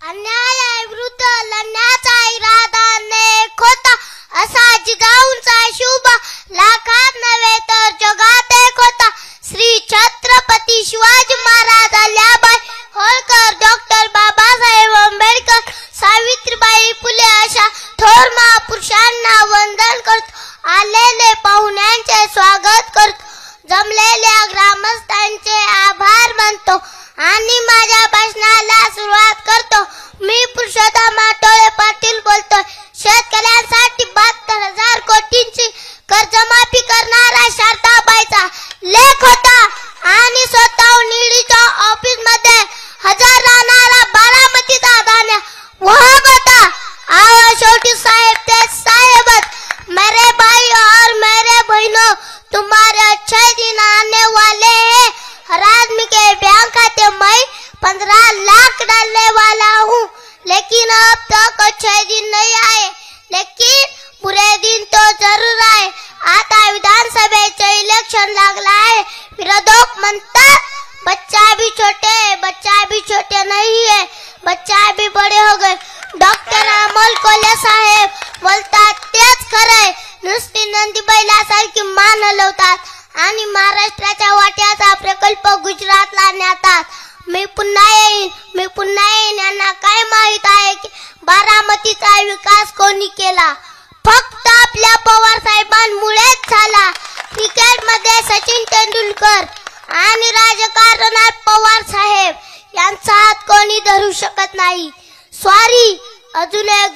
अन्यायाविरुद्ध लढण्याचा इरादा नेक होता, असा जिजाऊंचा शुभ लाखात नव्हे तर जगात एक होता. श्री छत्रपती शिवाजी महाराज, अहिल्याबाई होळकर, डॉक्टर बाबासाहेब आंबेडकर, सावित्रीबाई फुले अशा थोर महापुरुषांना वंदन करतो. आलेले पाहुण्यांचे स्वागत करतो. जमलेल्या ग्रामस्थांचे आभार मानतो आणि माझ्या भाषणाला सुरुवात करतो. मी पुरुषोत्तम आठवले पाटील बोलतोय. शेतकऱ्यांसाठी 72,000 कोटींची कर्जमाफी करणारा शारदाबाईचा लेख होता आणि स्वतःहून ईडीच्या ऑफिस मध्ये हजर राहणारा बारामतीचा धान्य वाहक होता. आओ शेवटी साहेब ते साहेबच. मेरे भाई और मेरे बहनों, तुम्हारे अच्छे दिन आने वाले हैं. हर आदमी के बैंक खाते में 15 लाख डालने वाला हूँ, लेकिन अब तक अच्छे दिन नहीं आए. लेकिन बुरे दिन तो जरूर आए. आता विधानसभेचे इलेक्शन लागला आहे. विरोधक म्हणतात बच्चा भी छोटे नहीं है, बच्चा भी बड़े हो गए. डॉक्टर अमोल कोल्हे साहेब बोलतात तेच खरंय. नुसती नंदी बैलासारखी मान हलवतात आणि महाराष्ट्राच्या वाट्याचा प्रकल्प गुजरातला नेतात. मी पुन्हा येईन यांना काय माहित आहे की बारामतीचा विकास कोणी केला? फक्त आपल्या पवार साहेबांमुळेच झाला. क्रिकेटमध्ये सचिन तेंडुलकर आणि राजकारणात पवार साहेब यांचा हात कोणी धरू शकत नाही. स्वारी अजूनही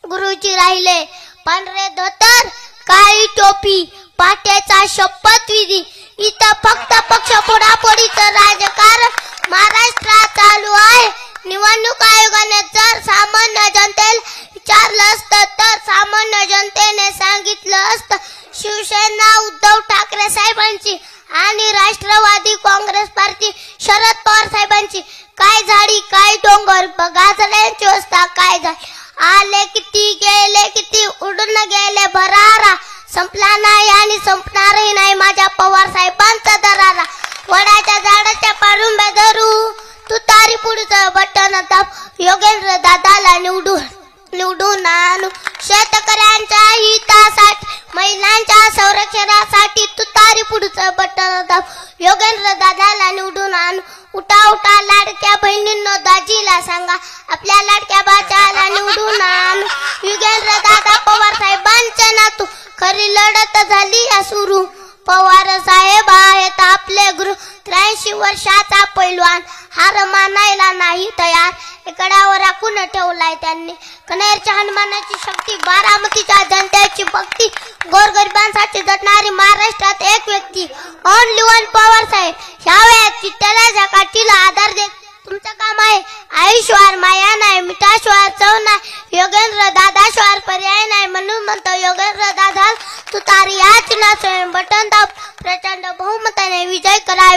गुरुजी राहिले. पांढरे धोतर, काळी टोपी, पाट्याचा शपथविधी. इथं फक्त पक्ष फोडाफोडीचं राजकारण महाराष्ट्रात चालू आहे. निवडणूक आयोगाने जर सामान्य जनतेला विचारलं असतं तर सामान्य जनतेने सांगितलं असतं शिवसेना उद्धव ठाकरे साहेबांची आणि राष्ट्रवादी काँग्रेस पार्टी शरद पवार साहेबांची काय झाडी काय डोंगर, गाजऱ्यांची अवस्था काय झाली. आले किती गेले किती, उडून गेले भरारा. संपला नाही आणि संपणारही नाही माझ्या पवार साहेबांचा दरारा. वडाच्या झाडाच्या पाडुंब्या धरू, तू तारी पुढचं बटन दाब. योगेंद्र दादाला निवडून आणू. शेतकऱ्यांच्या हितासाठी, महिलांच्या संरक्षणासाठी तू तारी पुढचं बटन दाब. योगेंद्र दादाला निवडून आणू. उठा लाडक्या बहिणींनो, दाजीला सांगा आपल्या लाडक्या बाच्याला निवडून आणू. योगेंद्र दादा पवार साहेबांचे नातू, खरी लढत झाली या सुरू. पवार साहेब आहेत आपले गुरु. 83 वर्षाचा पैलवान, हार मानायला नाही तयार. एकडावर राखून ठेवलाय त्यांनी. कनेरच्या हनुमानाची शक्ती, बारामतीच्या जनतेची भक्ती, गोरगरिबांसाठी झटणारी महाराष्ट्रात एक व्यक्ती. ओनली वन पवार साहेब. ह्या वेळात चिट्ट्याच्या काठीला आधार देत तुमचं काम आहे. आयुष्यवार माया नाही, मिठाशिवार चव नाही, योगेंद्र दादाशिवार पर्याय नाही. म्हणून म्हणतो योगेंद्र दादा तू तारी या चिन्हाचं बटन दाब. प्रचंड बहुमताने विजय करा.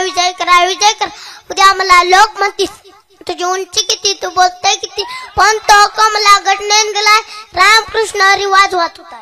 उद्या मला लोक म्हणतील तुझी उंची किती, तू बोलतोय किती, पण तो कमला घटनेन गेलाय. रामकृष्ण हरी वाजवत होता.